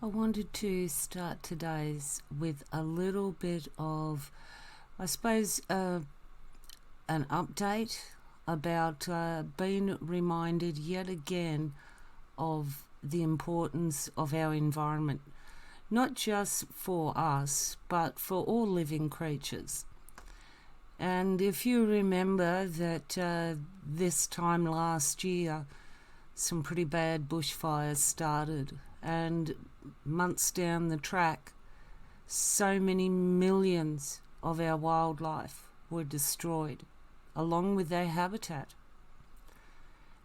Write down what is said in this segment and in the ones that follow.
I wanted to start today's with a little bit of, I suppose, an update about being reminded yet again of the importance of our environment, not just for us, but for all living creatures. And if you remember that this time last year, some pretty bad bushfires started, and months down the track, so many millions of our wildlife were destroyed, along with their habitat.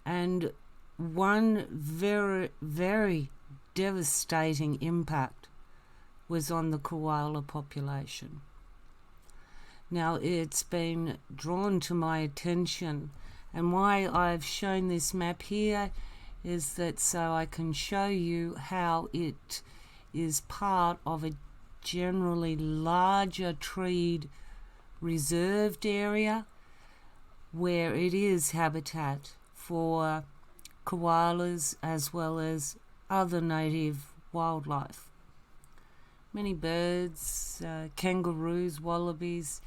And one very, very devastating impact was on the koala population. Now, it's been drawn to my attention, and why I've shown this map here is that so I can show you how it is part of a generally larger treed reserved area where it is habitat for koalas as well as other native wildlife. Many birds, kangaroos, wallabies,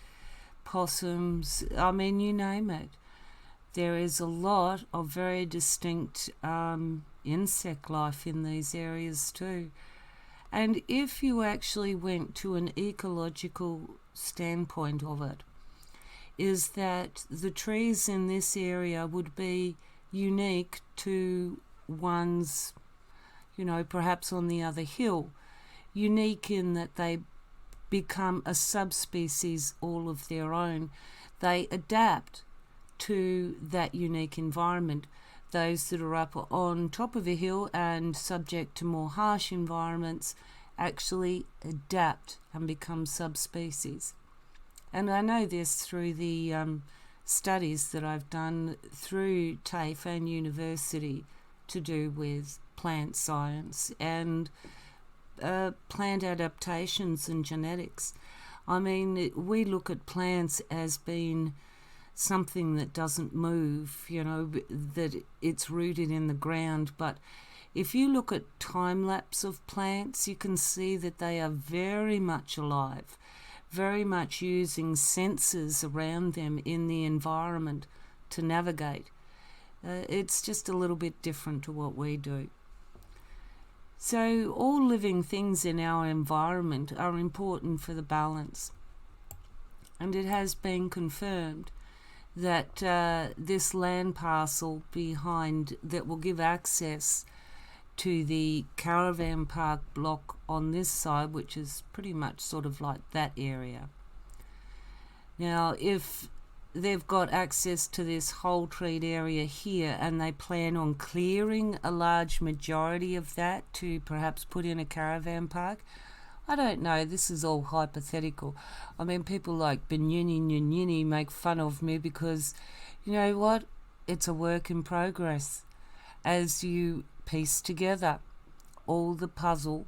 possums, you name it. There is a lot of very distinct insect life in these areas too. And if you actually went to an ecological standpoint of it, is that the trees in this area would be unique to ones, perhaps on the other hill, unique in that they become a subspecies all of their own. They adapt to that unique environment. Those that are up on top of a hill and subject to more harsh environments actually adapt and become subspecies. And I know this through the studies that I've done through TAFE and university to do with plant science and plant adaptations and genetics. We look at plants as being something that doesn't move, that it's rooted in the ground. But if you look at time lapse of plants, you can see that they are very much alive, very much using sensors around them in the environment to navigate. It's just a little bit different to what we do. So all living things in our environment are important for the balance. And it has been confirmed that this land parcel behind that will give access to the caravan park block on this side, which is pretty much sort of like that area. Now, if they've got access to this whole treed area here and they plan on clearing a large majority of that to perhaps put in a caravan park, I don't know, this is all hypothetical. People like Binyini make fun of me because, you know what, it's a work in progress. As you piece together all the puzzle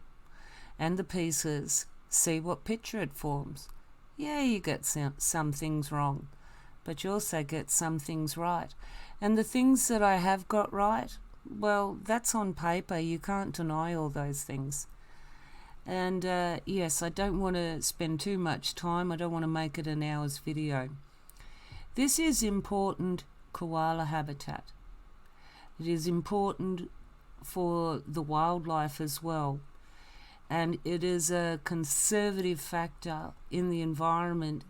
and the pieces, see what picture it forms. Yeah, you get some things wrong, but you also get some things right. And the things that I have got right, well, that's on paper. You can't deny all those things. And yes, I don't want to spend too much time. I don't want to make it an hour's video. This is important koala habitat. It is important for the wildlife as well. And it is a conservative factor in the environment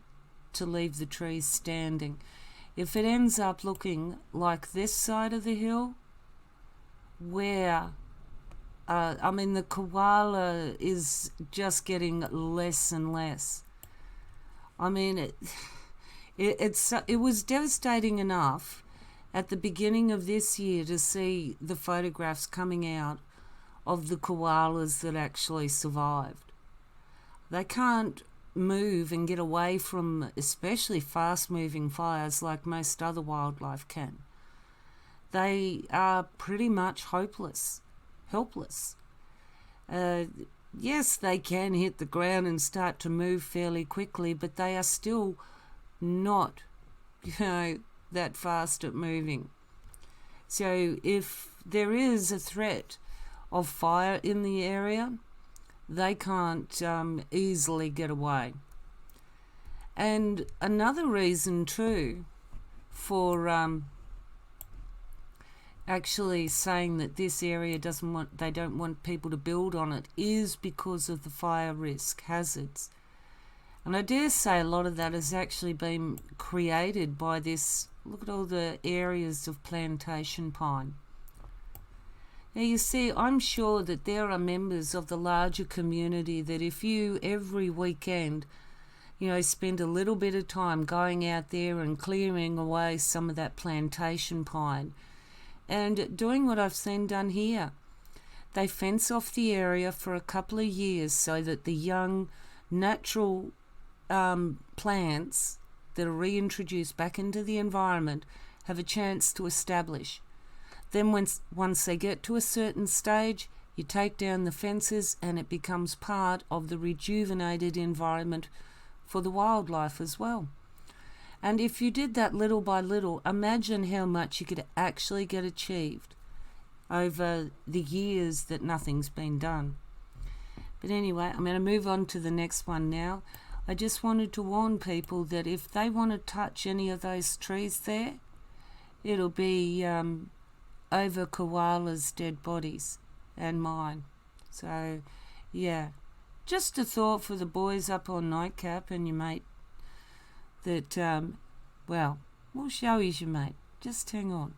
to leave the trees standing. If it ends up looking like this side of the hill, where the koala is just getting less and less. It was devastating enough at the beginning of this year to see the photographs coming out of the koalas that actually survived. They can't move and get away from especially fast-moving fires like most other wildlife can. They are pretty much helpless. Yes, they can hit the ground and start to move fairly quickly, but they are still not, that fast at moving. So if there is a threat of fire in the area, They can't easily get away. And another reason too for actually saying that this area they don't want people to build on it is because of the fire risk hazards. And I dare say a lot of that has actually been created by this. Look at all the areas of plantation pine. Now you see, I'm sure that there are members of the larger community that if you every weekend, spend a little bit of time going out there and clearing away some of that plantation pine and doing what I've seen done here. They fence off the area for a couple of years so that the young natural plants that are reintroduced back into the environment have a chance to establish. Then once they get to a certain stage, you take down the fences and it becomes part of the rejuvenated environment for the wildlife as well. And if you did that little by little, imagine how much you could actually get achieved over the years that nothing's been done. But anyway, I'm going to move on to the next one now. I just wanted to warn people that if they want to touch any of those trees there, it'll be over koalas' dead bodies and mine. So, yeah, just a thought for the boys up on Nightcap and your mate that, we'll show you your mate. Just hang on.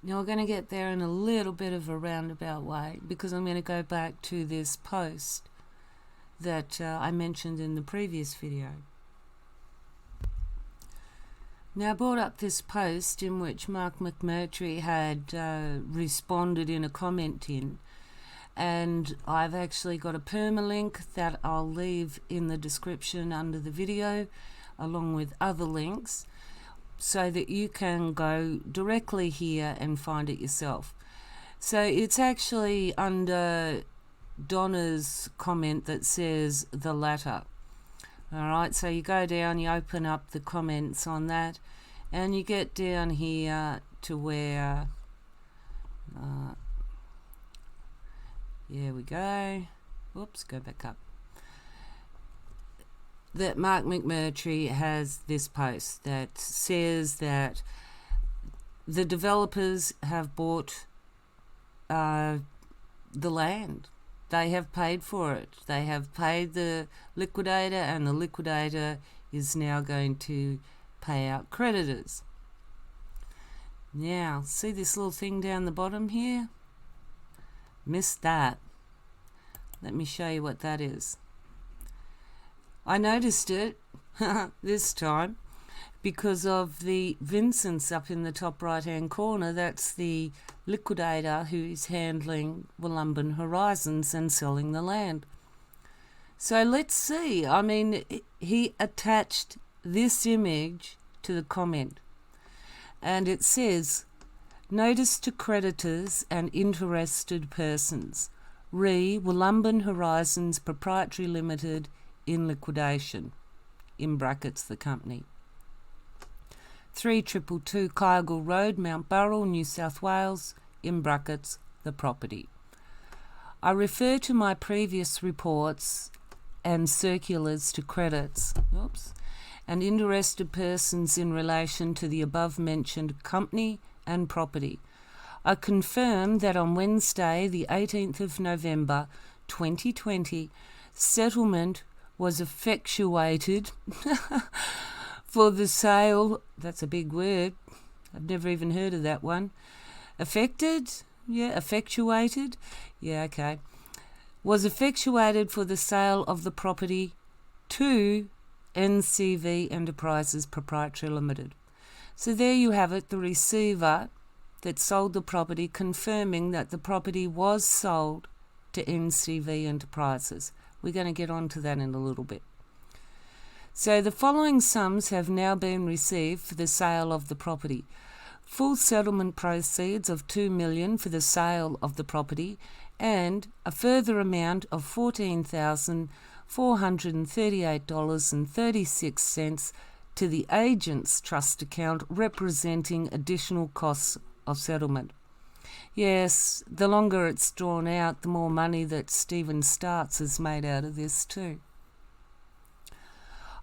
Now we're going to get there in a little bit of a roundabout way because I'm going to go back to this post that I mentioned in the previous video. Now I brought up this post in which Mark McMurtrie had responded in a comment in, and I've actually got a permalink that I'll leave in the description under the video along with other links so that you can go directly here and find it yourself. So it's actually under Donna's comment that says the latter. Alright, so you go down, you open up the comments on that, and you get down here to where, here we go, whoops, go back up, that Mark McMurtrie has this post that says that the developers have bought the land. They have paid for it. They have paid the liquidator, and the liquidator is now going to pay out creditors. Now, see this little thing down the bottom here? Missed that. Let me show you what that is. I noticed it this time because of the Vincents up in the top right hand corner. That's the liquidator who's handling Wollumbin Horizons and selling the land. So let's see. I mean, he attached this image to the comment, and it says, "Notice to creditors and interested persons. Re Wollumbin Horizons Proprietary Limited in liquidation," in brackets the company. 3222 Kyogle Road, Mount Burrell, New South Wales, in brackets the property. I refer to my previous reports and circulars to credits and interested persons in relation to the above mentioned company and property. I confirm that on Wednesday, the 18th of November 2020, settlement was effectuated for the sale, that's a big word, I've never even heard of that one, effectuated, was effectuated for the sale of the property to NCV Enterprises Proprietary Limited. So there you have it, the receiver that sold the property confirming that the property was sold to NCV Enterprises. We're going to get onto that in a little bit. So the following sums have now been received for the sale of the property. Full settlement proceeds of $2 million for the sale of the property, and a further amount of $14,438.36 to the agent's trust account, representing additional costs of settlement. Yes, the longer it's drawn out, the more money that Stephen Starts has made out of this too.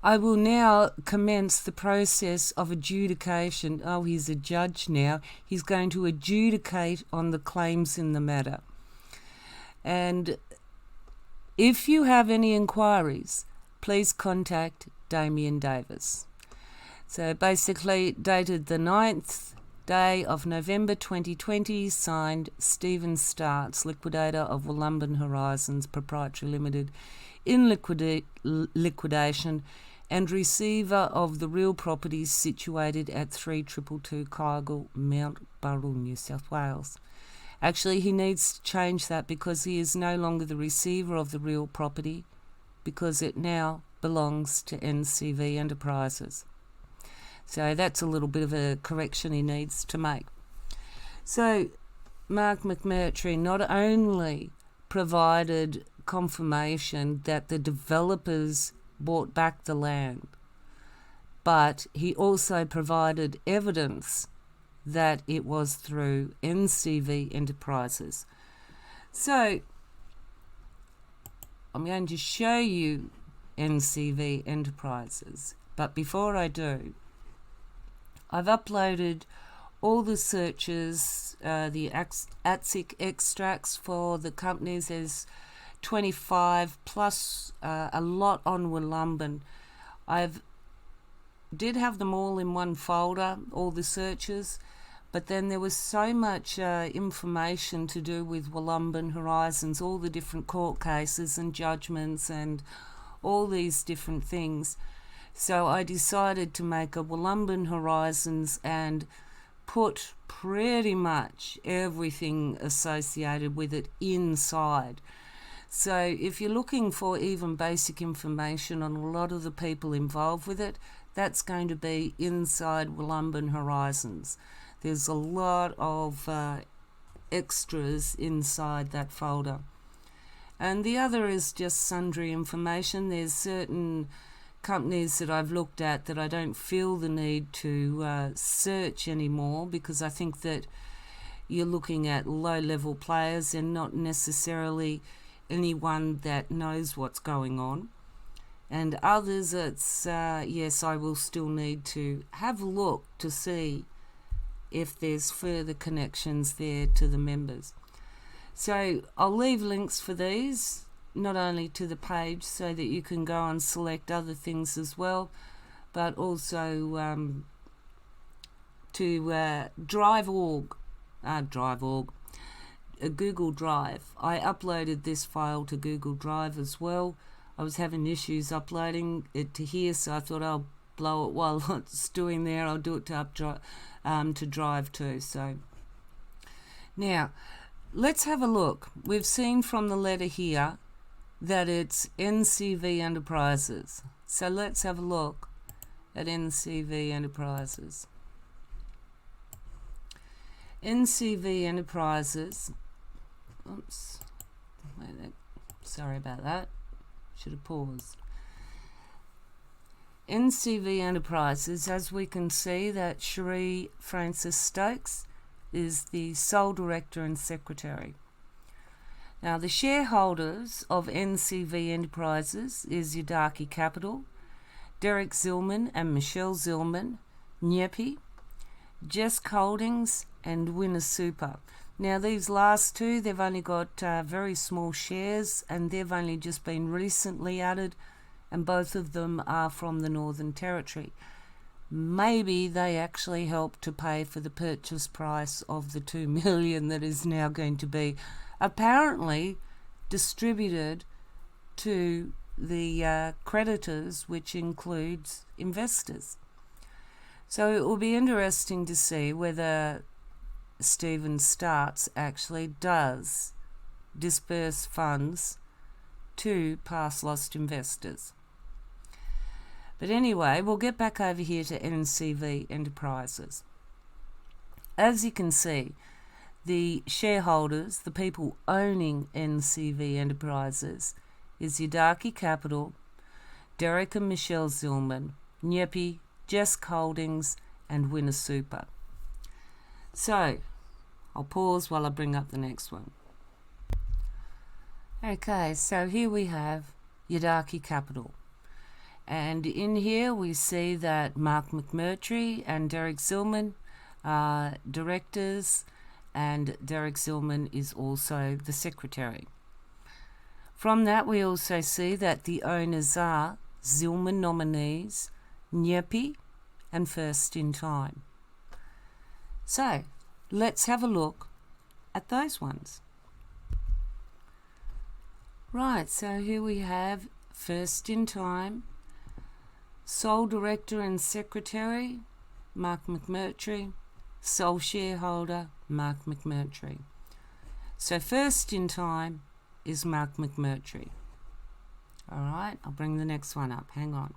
I will now commence the process of adjudication. Oh, he's a judge now. He's going to adjudicate on the claims in the matter. And if you have any inquiries, please contact Damien Davis. So basically, dated the 9th day of November 2020, signed Stephen Starts, liquidator of Wollumban Horizons Proprietary Limited, in liquidation and receiver of the real properties situated at 3222 Kyogle, Mount Burrell, New South Wales. Actually, he needs to change that because he is no longer the receiver of the real property, because it now belongs to NCV Enterprises. So that's a little bit of a correction he needs to make. So Mark McMurtrie not only provided confirmation that the developers bought back the land, but he also provided evidence that it was through NCV Enterprises. So I'm going to show you NCV Enterprises, but before I do, I've uploaded all the searches, the ATSIC extracts for the companies. There's 25 plus a lot on Wollumban. Did have them all in one folder, all the searches, but then there was so much information to do with Wollumban Horizons, all the different court cases and judgments and all these different things. So I decided to make a Wollumban Horizons and put pretty much everything associated with it inside. So if you're looking for even basic information on a lot of the people involved with it, that's going to be inside Wollumban Horizons. There's a lot of extras inside that folder. And the other is just sundry information. There's certain companies that I've looked at that I don't feel the need to search anymore, because I think that you're looking at low-level players and not necessarily anyone that knows what's going on. And others, it's yes, I will still need to have a look to see if there's further connections there to the members. So I'll leave links for these, not only to the page so that you can go and select other things as well, but also to Drive.org, Google Drive. I uploaded this file to Google Drive as well. I was having issues uploading it to here, so I thought I'll blow it while it's doing there. I'll do it to Drive too. So now let's have a look. We've seen from the letter here that it's NCV Enterprises. So let's have a look at NCV Enterprises. NCV Enterprises, oops, sorry about that, should have paused. NCV Enterprises, as we can see, that Cherie Francis Stokes is the sole director and secretary. Now, the shareholders of NCV Enterprises is Yadaki Capital, Derek Zillman and Michelle Zillman, Nyepi, Jess Holdings, and Winner Super. Now, these last two, they've only got very small shares, and they've only just been recently added, and both of them are from the Northern Territory. Maybe they actually helped to pay for the purchase price of the $2 million that is now going to be apparently distributed to the creditors, which includes investors. So it will be interesting to see whether Stephen Starts actually does disperse funds to past lost investors. But anyway, we'll get back over here to NCV Enterprises. As you can see, the shareholders, the people owning NCV Enterprises, is Yadaki Capital, Derek and Michelle Zillman, Nyepi, Jess Holdings, and Winner Super. So, I'll pause while I bring up the next one. Okay, so here we have Yadaki Capital. And in here we see that Mark McMurtrie and Derek Zillman are directors, and Derek Zillman is also the secretary. From that we also see that the owners are Zillman nominees, Nyepi and First in Time. So let's have a look at those ones. Right, so here we have First in Time, sole director and secretary, Mark McMurtrie, sole shareholder, Mark McMurtrie. So First in Time is Mark McMurtrie. All right, I'll bring the next one up. Hang on.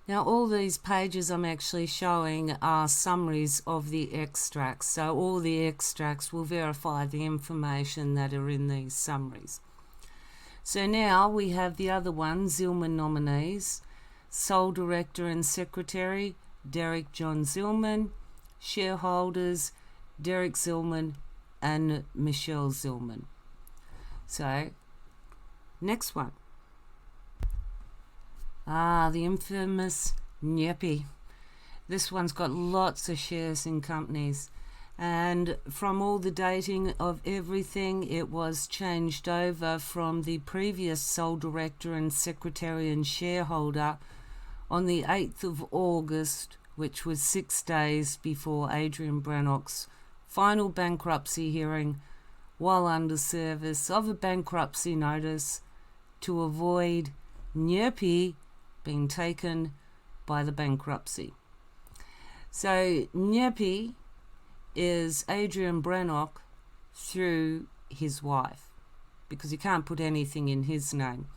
Now, all these pages I'm actually showing are summaries of the extracts. So all the extracts will verify the information that are in these summaries. So now we have the other one, Zillman nominees, sole director and secretary, Derek John Zillman, shareholders, Derek Zillman and Michelle Zillman. So, next one. The infamous Nyepi. This one's got lots of shares in companies, and from all the dating of everything, it was changed over from the previous sole director and secretary and shareholder on the 8th of August, which was 6 days before Adrian Brannock's final bankruptcy hearing, while under service of a bankruptcy notice to avoid Nyepi being taken by the bankruptcy. So Nyepi is Adrian Brannock through his wife, because you can't put anything in his name.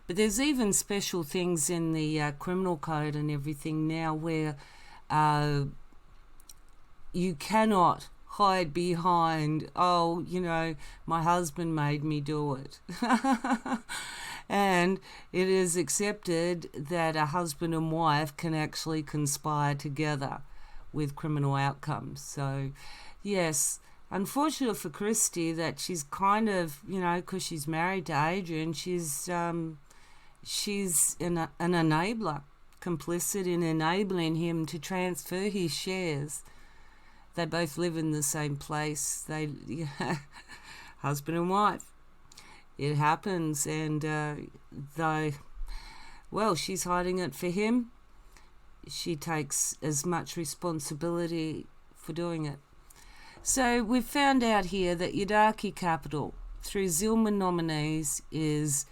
But there's even special things in the criminal code and everything now where you cannot hide behind, my husband made me do it. And it is accepted that a husband and wife can actually conspire together with criminal outcomes. So, yes, unfortunate for Christy that she's kind of, because she's married to Adrian, she's an enabler, complicit in enabling him to transfer his shares. They both live in the same place. Husband and wife. It happens, and she's hiding it for him. She takes as much responsibility for doing it. So we've found out here that Yadaki Capital, through Zillman nominees, is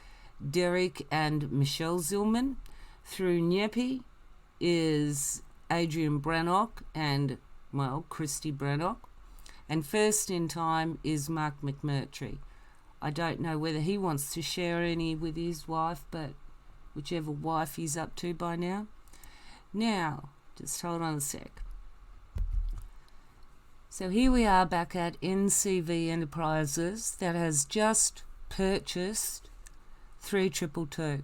Derek and Michelle Zillman. Through Nyepi is Adrian Brannock and, Christy Brannock. And First in Time is Mark McMurtrie. I don't know whether he wants to share any with his wife, but whichever wife he's up to by now. Now, just hold on a sec. So here we are back at NCV Enterprises that has just purchased 3222.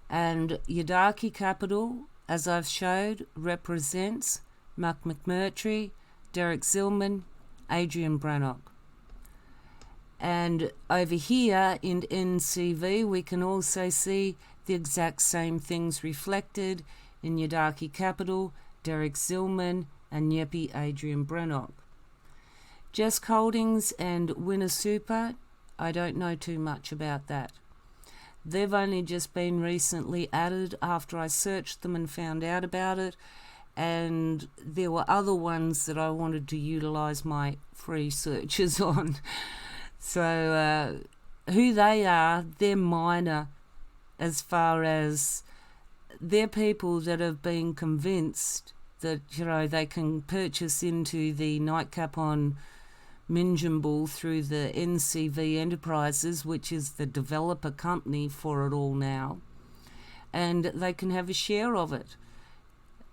And Yadaki Capital, as I've showed, represents Mark McMurtrie, Derek Zillman, Adrian Brannock. And over here in NCV, we can also see the exact same things reflected in Yadaki Capital, Derek Zillman, and Nyepi Adrian Brannock. Jesk Holdings and Winner Super, I don't know too much about that. They've only just been recently added after I searched them and found out about it. And there were other ones that I wanted to utilize my free searches on. So who they are, they're minor as far as they're people that have been convinced that, they can purchase into the nightcap on Minjimble through the NCV Enterprises, which is the developer company for it all now, and they can have a share of it.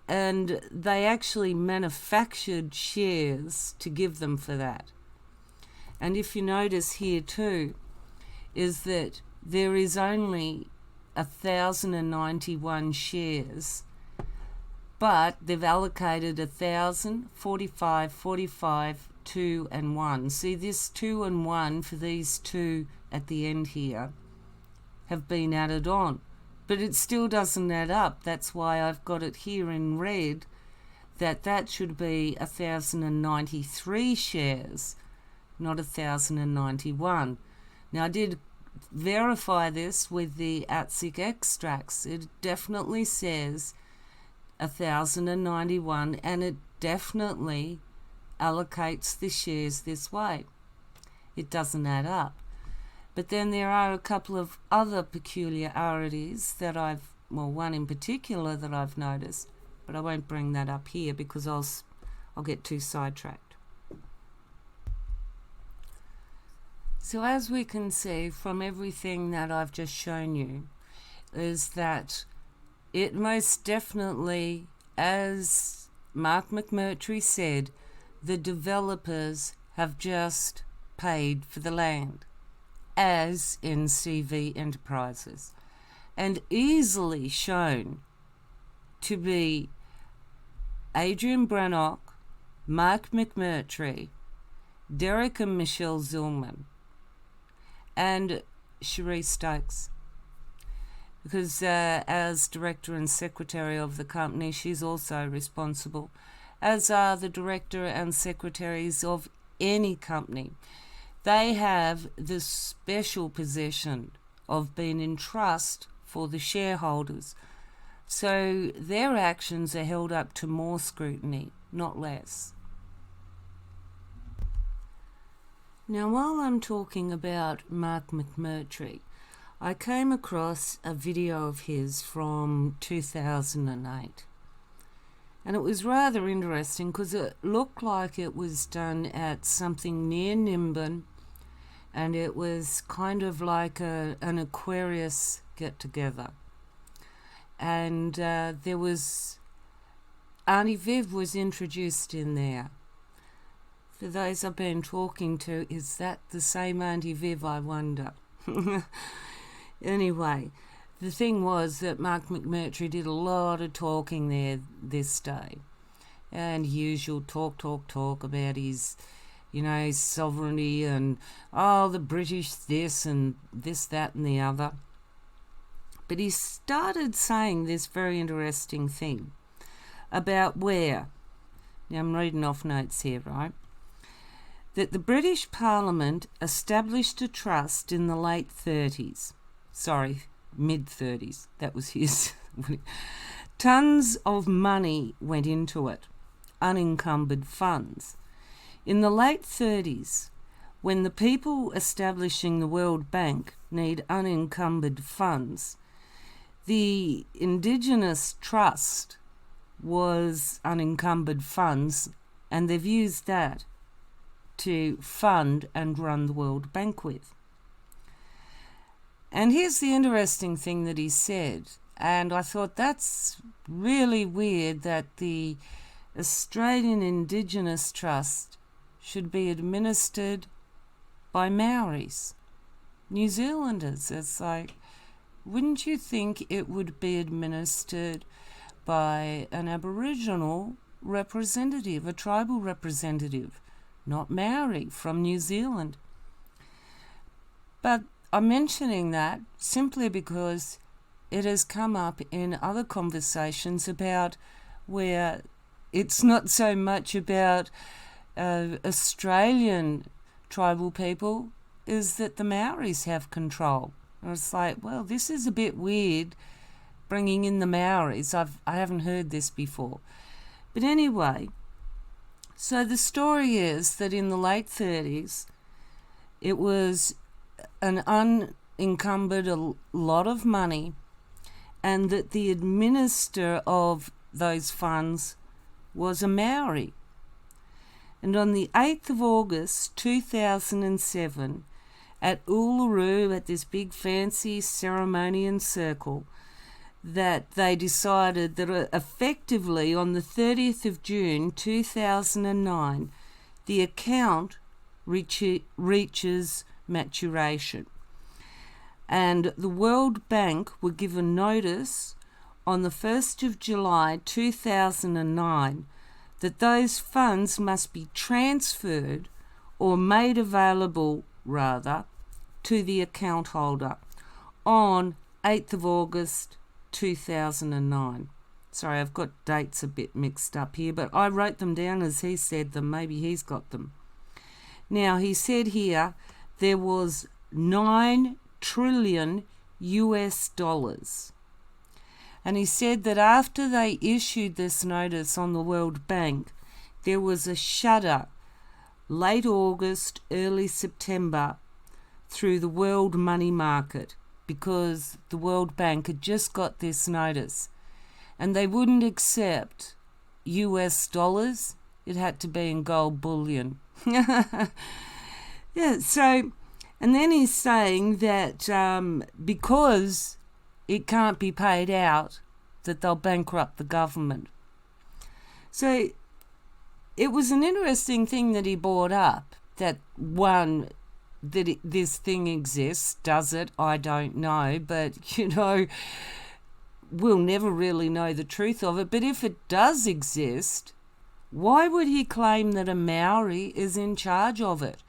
And they actually manufactured shares to give them for that. And if you notice here too, is that there is only 1,091 shares, but they've allocated 1,000, 45, 45, 2 and 1. See, this 2 and 1 for these two at the end here have been added on, but it still doesn't add up. That's why I've got it here in red, that should be 1,093 shares, not 1,091. Now, I did verify this with the ATSIC extracts. It definitely says 1,091, and it definitely allocates the shares this way. It doesn't add up. But then there are a couple of other peculiarities that one in particular that I've noticed, but I won't bring that up here because I'll get too sidetracked. So as we can see from everything that I've just shown you, is that it most definitely, as Mark McMurtrie said, the developers have just paid for the land as NCV Enterprises, and easily shown to be Adrian Brannock, Mark McMurtrie, Derek and Michelle Zillman, and Cherie Stokes. Because as director and secretary of the company, she's also responsible, as are the director and secretaries of any company. They have the special possession of being in trust for the shareholders. So their actions are held up to more scrutiny, not less. Now, while I'm talking about Mark McMurtrie, I came across a video of his from 2008. And it was rather interesting because it looked like it was done at something near Nimbin, and it was kind of like an Aquarius get-together. And there was Auntie Viv was introduced in there. For those I've been talking to, is that the same Auntie Viv, I wonder? Anyway, the thing was that Mark McMurtrie did a lot of talking there this day. And usual talk about his, his sovereignty and, the British this and this, that and the other. But he started saying this very interesting thing about where, now I'm reading off notes here, right? That the British Parliament established a trust in the late 30s. Sorry, mid-30s. That was his. Tons of money went into it, unencumbered funds. In the late 30s, when the people establishing the World Bank need unencumbered funds, the Indigenous Trust was unencumbered funds, and they've used that to fund and run the World Bank with. And here's the interesting thing that he said, and I thought that's really weird that the Australian Indigenous Trust should be administered by Maoris, New Zealanders. It's like, wouldn't you think it would be administered by an Aboriginal representative, a tribal representative, not Maori from New Zealand? But I'm mentioning that simply because it has come up in other conversations about where it's not so much about Australian tribal people, is that the Maoris have control. And it's like, well, this is a bit weird bringing in the Maoris. I haven't heard this before. But anyway, so the story is that in the late 30s, it was an unencumbered a lot of money, and that the administrator of those funds was a Maori. And on the 8th of August 2007, at Uluru, at this big fancy ceremony and circle, that they decided that effectively on the 30th of June 2009, the account reaches maturation. And the World Bank were given notice on the 1st of July 2009 that those funds must be transferred or made available, rather, to the account holder on 8th of August 2009. Sorry, I've got dates a bit mixed up here, but I wrote them down as he said them. Maybe he's got them. Now, he said here there was $9 trillion US dollars. And he said that after they issued this notice on the World Bank, there was a shudder late August, early September through the world money market because the World Bank had just got this notice and they wouldn't accept US dollars. It had to be in gold bullion. Yeah, so, and then he's saying that because it can't be paid out, that they'll bankrupt the government. So it was an interesting thing that he brought up, that one, that this thing exists. Does it? I don't know, but, you know, we'll never really know the truth of it. But if it does exist, why would he claim that a Maori is in charge of it?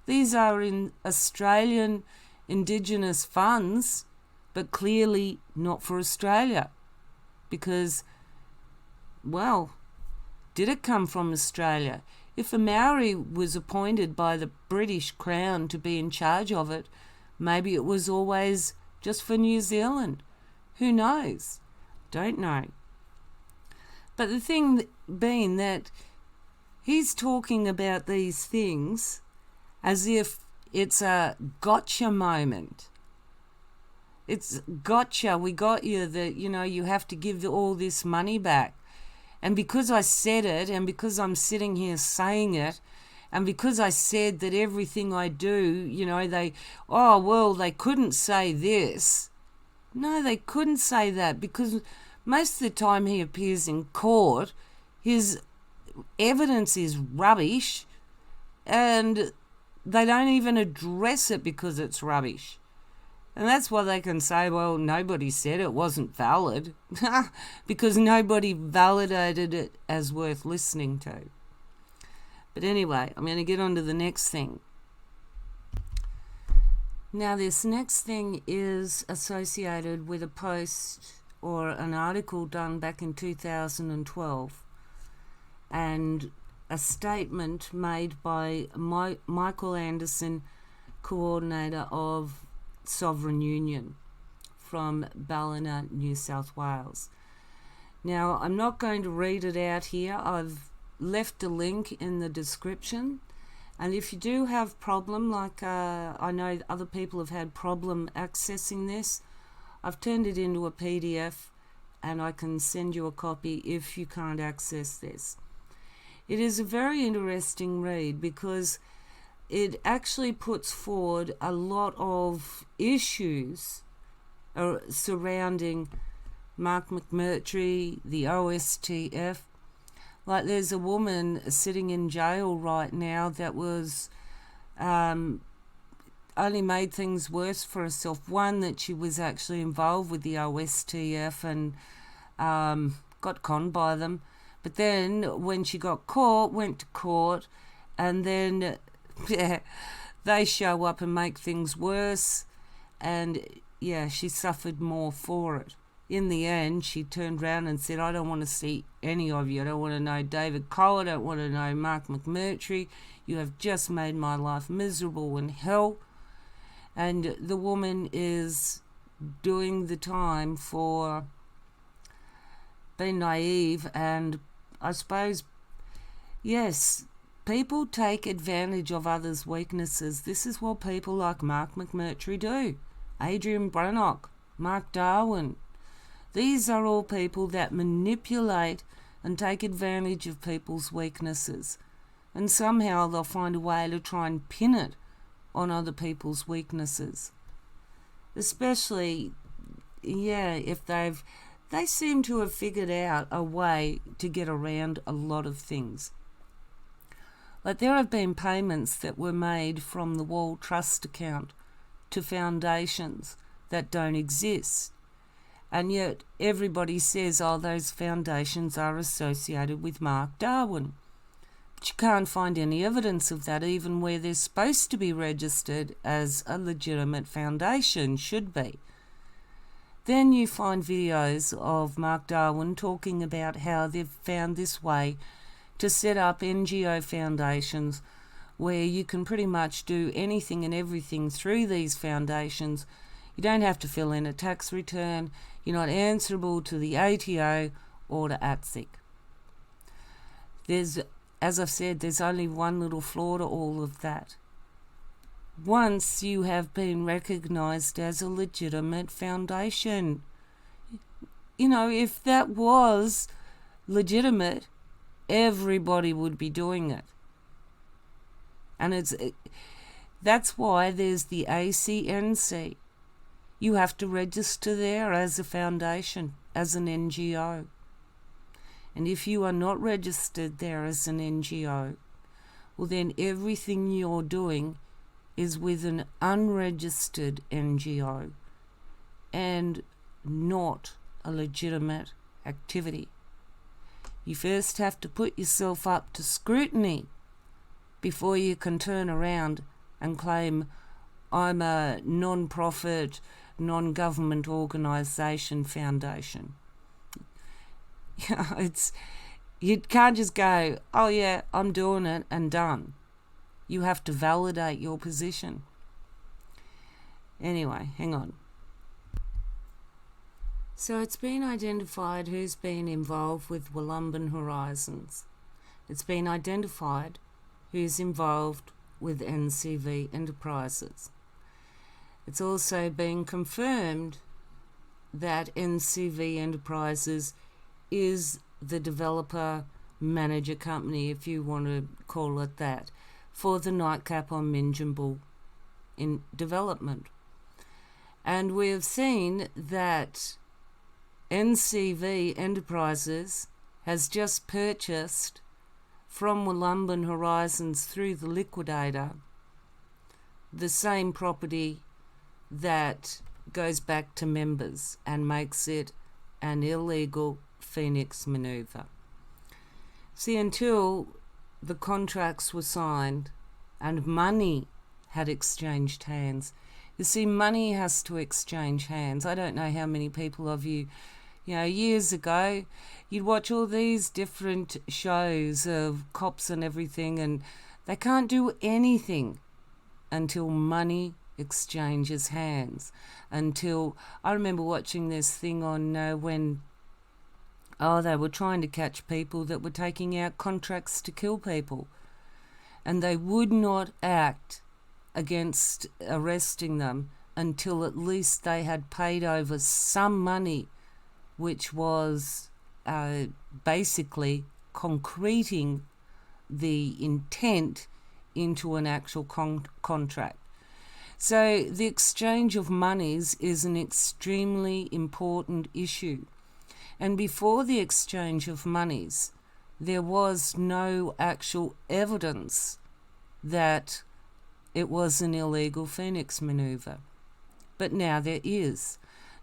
These are in Australian Indigenous funds, but clearly not for Australia. Because, well, did it come from Australia? If a Maori was appointed by the British Crown to be in charge of it, maybe it was always just for New Zealand. Who knows? Don't know. But the thing being that he's talking about these things as if it's a gotcha moment. It's gotcha, we got you, that, you know, you have to give all this money back. And because I said it, and because I'm sitting here saying it, and because I said that everything I do, you know, they couldn't say this. No, they couldn't say that, because most of the time he appears in court, his evidence is rubbish, and they don't even address it because it's rubbish. And that's why they can say, well, nobody said it wasn't valid, because nobody validated it as worth listening to. But anyway, I'm going to get on to the next thing. Now, this next thing is associated with a post or an article done back in 2012 and a statement made by Michael Anderson, coordinator of Sovereign Union from Ballina, New South Wales. Now, I'm not going to read it out here. I've left a link in the description. And if you do have problem, like I know other people have had problem accessing this, I've turned it into a PDF and I can send you a copy if you can't access this. It is a very interesting read because it actually puts forward a lot of issues surrounding Mark McMurtrie, the OSTF. Like, there's a woman sitting in jail right now that was only made things worse for herself. One, that she was actually involved with the OSTF and got conned by them. But then when she got caught, went to court, and then they show up and make things worse. And yeah, she suffered more for it. In the end, she turned around and said, I don't want to see any of you. I don't want to know David Cole. I don't want to know Mark McMurtrie. You have just made my life miserable in hell. And the woman is doing the time for being naive. And I suppose, yes, people take advantage of others' weaknesses. This is what people like Mark McMurtrie do. Adrian Brannock, Mark Darwin. These are all people that manipulate and take advantage of people's weaknesses. And somehow they'll find a way to try and pin it on other people's weaknesses. Especially, if they seem to have figured out a way to get around a lot of things. Like, there have been payments that were made from the Wall Trust account to foundations that don't exist. And yet everybody says, oh, those foundations are associated with Mark Darwin. But you can't find any evidence of that, even where they're supposed to be registered as a legitimate foundation, should be. Then you find videos of Mark Darwin talking about how they've found this way to set up NGO foundations where you can pretty much do anything and everything through these foundations. You don't have to fill in a tax return. You're not answerable to the ATO or to ATSIC. As I've said, there's only one little flaw to all of that. Once you have been recognised as a legitimate foundation, if that was legitimate, everybody would be doing it. And that's why there's the ACNC. You have to register there as a foundation, as an NGO. And if you are not registered there as an NGO, well then everything you're doing is with an unregistered NGO and not a legitimate activity. You first have to put yourself up to scrutiny before you can turn around and claim, I'm a non-profit, non-government organisation foundation. You can't just go, oh yeah, I'm doing it and done. You have to validate your position. Anyway, hang on. So it's been identified who's been involved with Wollumbin Horizons. It's been identified who's involved with NCV Enterprises. It's also been confirmed that NCV Enterprises is the developer manager company, if you want to call it that, for the nightcap on Minjimble in development. And we have seen that NCV Enterprises has just purchased from Wollumbin Horizons through the liquidator the same property that goes back to members and makes it an illegal Phoenix manoeuvre. See, until the contracts were signed and money had exchanged hands. You see, money has to exchange hands. I don't know how many people of you, years ago, you'd watch all these different shows of cops and everything, and they can't do anything until money exchanges hands. I remember watching this thing on when they were trying to catch people that were taking out contracts to kill people, and they would not act against arresting them until at least they had paid over some money, which was basically concreting the intent into an actual contract. So the exchange of monies is an extremely important issue. And before the exchange of monies, there was no actual evidence that it was an illegal Phoenix manoeuvre. But now there is.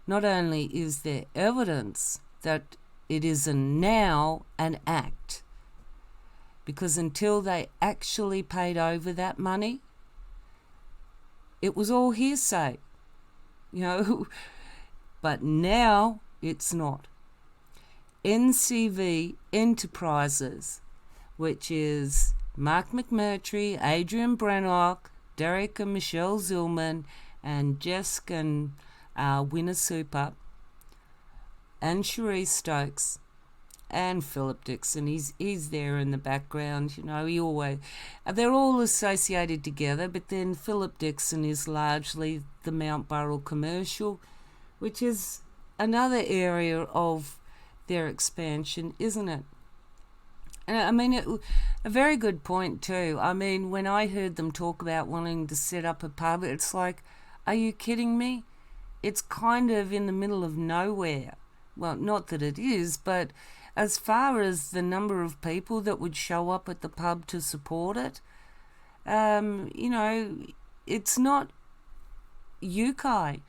Not only is there evidence that it is now an act, because until they actually paid over that money, it was all hearsay, but now it's not. NCV Enterprises, which is Mark McMurtrie, Adrian Brannock, Derek and Michelle Zillman, and Jessica and Winner Super, and Cherise Stokes, and Philip Dixon. He's there in the background, they're all associated together, but then Philip Dixon is largely the Mount Burrell commercial, which is another area of their expansion, isn't it? And a very good point too. When I heard them talk about wanting to set up a pub, it's like, are you kidding me? It's kind of in the middle of nowhere. Well, not that it is, but as far as the number of people that would show up at the pub to support it, it's not Yukai.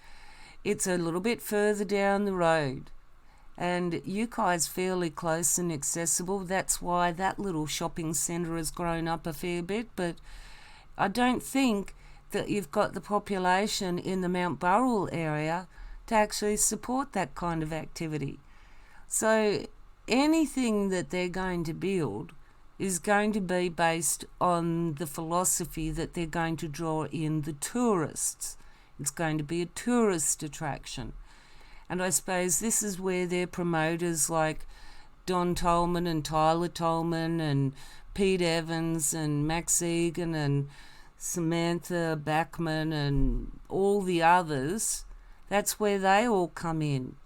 It's a little bit further down the road. And Ukai's fairly close and accessible. That's why that little shopping centre has grown up a fair bit. But I don't think that you've got the population in the Mount Burrell area to actually support that kind of activity. So anything that they're going to build is going to be based on the philosophy that they're going to draw in the tourists. It's going to be a tourist attraction. And I suppose this is where their promoters like Don Tolman and Tyler Tolman and Pete Evans and Max Egan and Samantha Backman and all the others, that's where they all come in.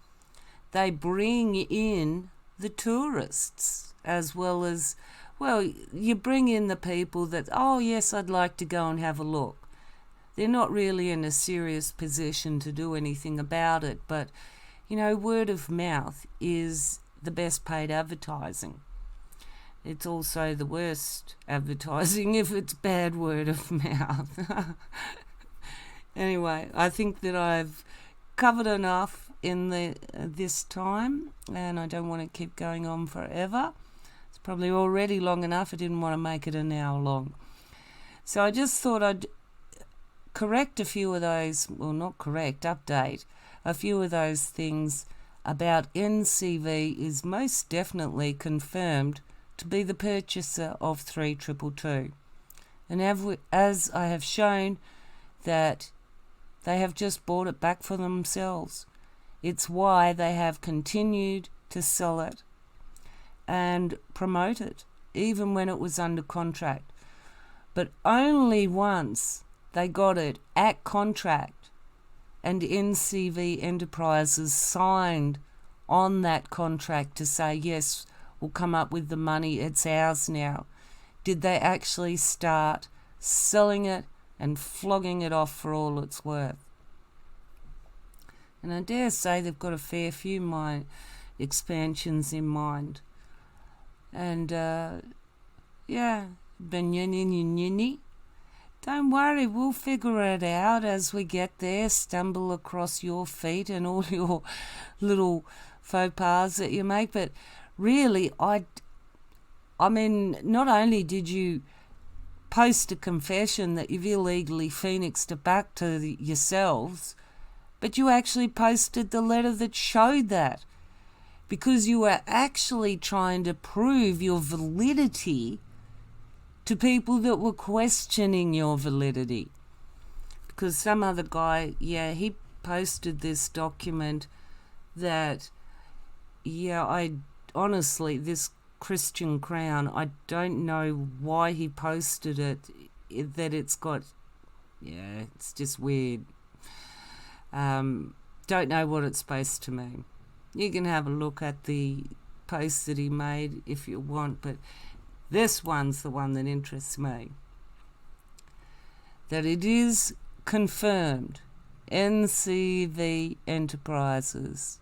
They bring in the tourists as well as, well, you bring in the people that, oh yes, I'd like to go and have a look. They're not really in a serious position to do anything about it, but word of mouth is the best paid advertising. It's also the worst advertising if it's bad word of mouth. Anyway, I think that I've covered enough in this time, and I don't want to keep going on forever. It's probably already long enough. I didn't want to make it an hour long. So I just thought I'd correct a few of those, well, not correct, update a few of those things about NCV is most definitely confirmed to be the purchaser of 3222. And as I have shown that they have just bought it back for themselves. It's why they have continued to sell it and promote it, even when it was under contract. But only once they got it at contract and NCV Enterprises signed on that contract to say, yes, we'll come up with the money, it's ours now, did they actually start selling it and flogging it off for all it's worth. And I dare say they've got a fair few expansions in mind. And, Benyini. Don't worry, we'll figure it out as we get there, stumble across your feet and all your little faux pas that you make. But really, I mean, not only did you post a confession that you've illegally phoenixed it back to yourselves, but you actually posted the letter that showed that, because you were actually trying to prove your validity to people that were questioning your validity. Because some other guy, he posted this document that, I honestly, this Christian Crown, I don't know why he posted it, that it's got, it's just weird. Don't know what it's supposed to mean. You can have a look at the post that he made if you want, but this one's the one that interests me. That it is confirmed NCV Enterprises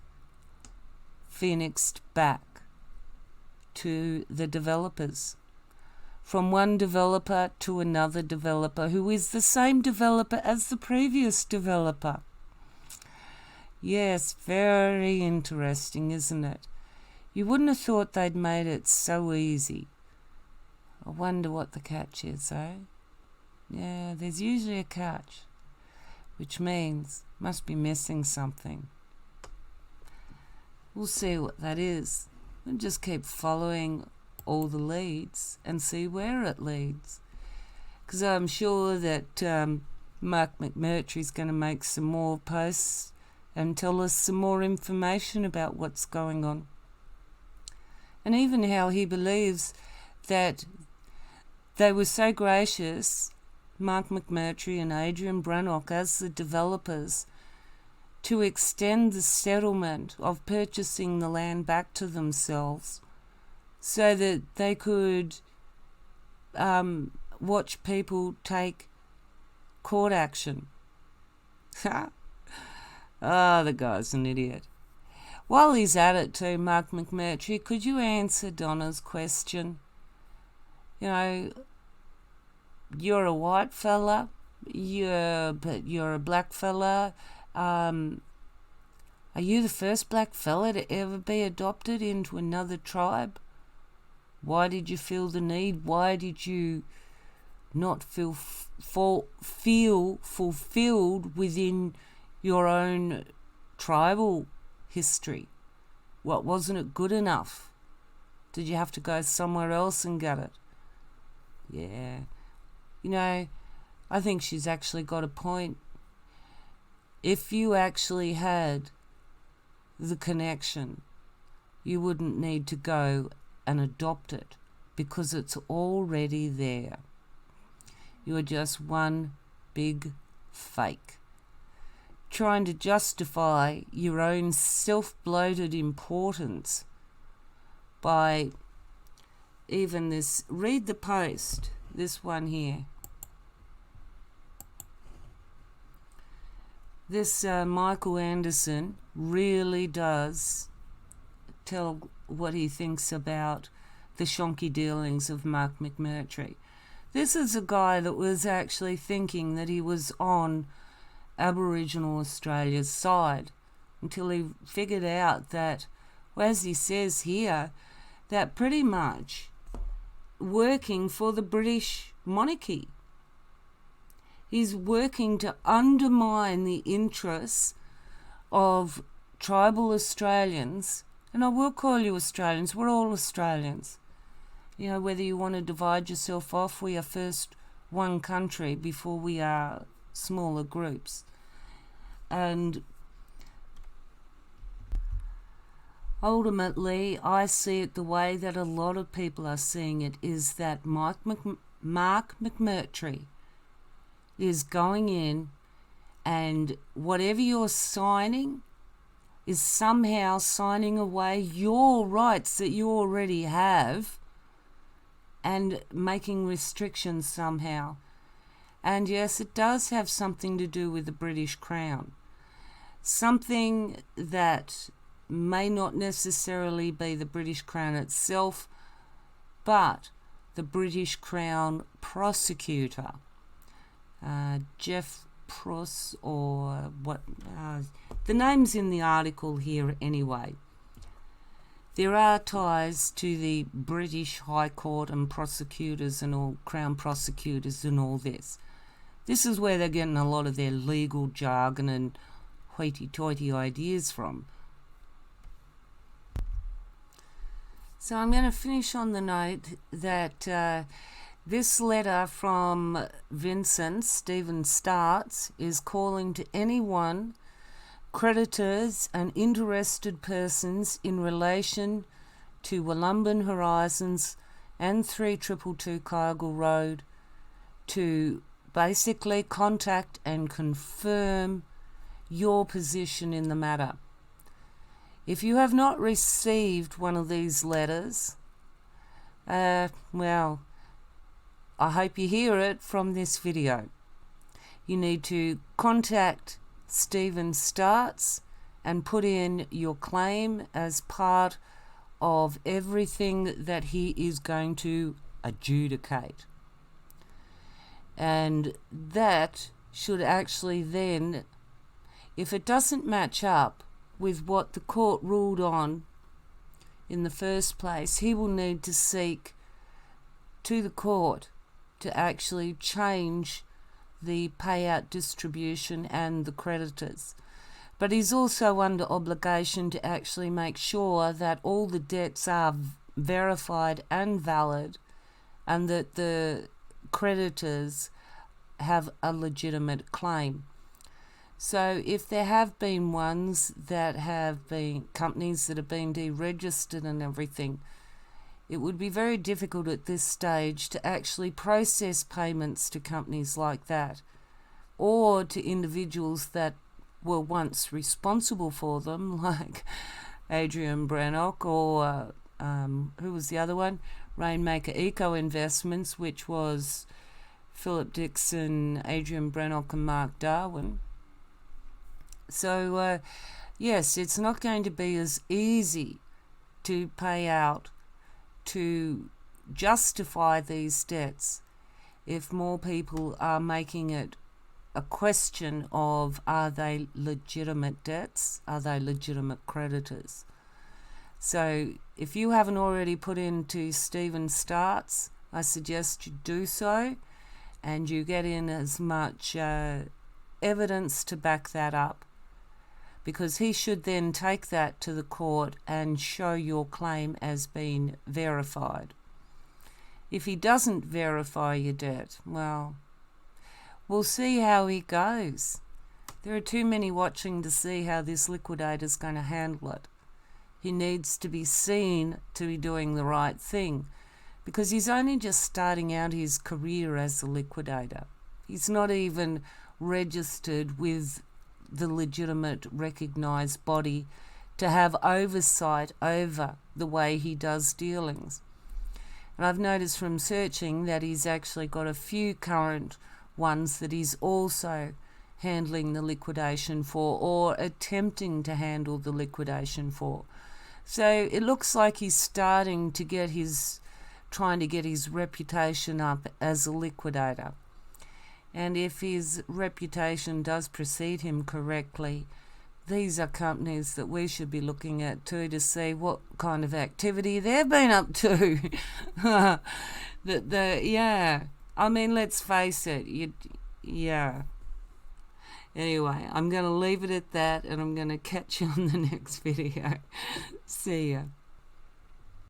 phoenixed back to the developers, from one developer to another developer who is the same developer as the previous developer. Yes, very interesting, isn't it? You wouldn't have thought they'd made it so easy. I wonder what the catch is, eh? Yeah, there's usually a catch, which means must be missing something. We'll see what that is. We'll just keep following all the leads and see where it leads. Because I'm sure that Mark McMurtrie is going to make some more posts and tell us some more information about what's going on. And even how he believes that they were so gracious, Mark McMurtrie and Adrian Brannock, as the developers, to extend the settlement of purchasing the land back to themselves so that they could watch people take court action. The guy's an idiot. While he's at it too, Mark McMurtrie, could you answer Donna's question? You're a white fella, but you're a black fella. Are you the first black fella to ever be adopted into another tribe? Why did you feel the need? Why did you not feel fulfilled within your own tribal history? What, wasn't it good enough? Did you have to go somewhere else and get it? Yeah. You know, I think she's actually got a point. If you actually had the connection, you wouldn't need to go and adopt it because it's already there. You are just one big fake, trying to justify your own self-bloated importance by even this. Read the post, this one here. This Michael Anderson really does tell what he thinks about the shonky dealings of Mark McMurtrie. This is a guy that was actually thinking that he was on Aboriginal Australia's side until he figured out that, well, as he says here, that pretty much working for the British monarchy. He's working to undermine the interests of tribal Australians, and I will call you Australians, we're all Australians. You know, whether you want to divide yourself off, we are first one country before we are smaller groups. And ultimately, I see it the way that a lot of people are seeing it, is that Mark McMurtrie is going in, and whatever you're signing is somehow signing away your rights that you already have and making restrictions somehow. And yes, it does have something to do with the British Crown. Something that may not necessarily be the British Crown itself, but the British Crown prosecutor. Jeff Pruss, or what, the name's in the article here anyway. There are ties to the British High Court and prosecutors and all, Crown prosecutors and all this. This is where they're getting a lot of their legal jargon and hoity-toity ideas from. So I'm going to finish on the note that this letter from Vincents, Stephen Starts, is calling to anyone, creditors and interested persons in relation to Wollumban Horizons and 3222 Kyogle Road to basically contact and confirm your position in the matter. If you have not received one of these letters, well, I hope you hear it from this video. You need to contact Stephen Starts and put in your claim as part of everything that he is going to adjudicate. And that should actually then, if it doesn't match up with what the court ruled on in the first place, he will need to seek to the court to actually change the payout distribution and the creditors. But he's also under obligation to actually make sure that all the debts are verified and valid, and that the creditors have a legitimate claim. So if there have been ones that have been companies that have been deregistered and everything, it would be very difficult at this stage to actually process payments to companies like that, or to individuals that were once responsible for them, like Adrian Brannock, or who was the other one? Rainmaker Eco Investments, which was Philip Dixon, Adrian Brannock and Mark Darwin. So, yes, it's not going to be as easy to pay out to justify these debts if more people are making it a question of, are they legitimate debts? Are they legitimate creditors? So if you haven't already put into Stephen Starts, I suggest you do so, and you get in as much evidence to back that up, because he should then take that to the court and show your claim as being verified. If he doesn't verify your debt, well, we'll see how he goes. There are too many watching to see how this liquidator's going to handle it. He needs to be seen to be doing the right thing, because he's only just starting out his career as a liquidator. He's not even registered with the legitimate recognised body to have oversight over the way he does dealings. And I've noticed from searching that he's actually got a few current ones that he's also handling the liquidation for, or attempting to handle the liquidation for. So it looks like he's starting to trying to get his reputation up as a liquidator. And if his reputation does precede him correctly, these are companies that we should be looking at too, to see what kind of activity they've been up to. I mean, let's face it. Anyway, I'm going to leave it at that, and I'm going to catch you on the next video. See ya.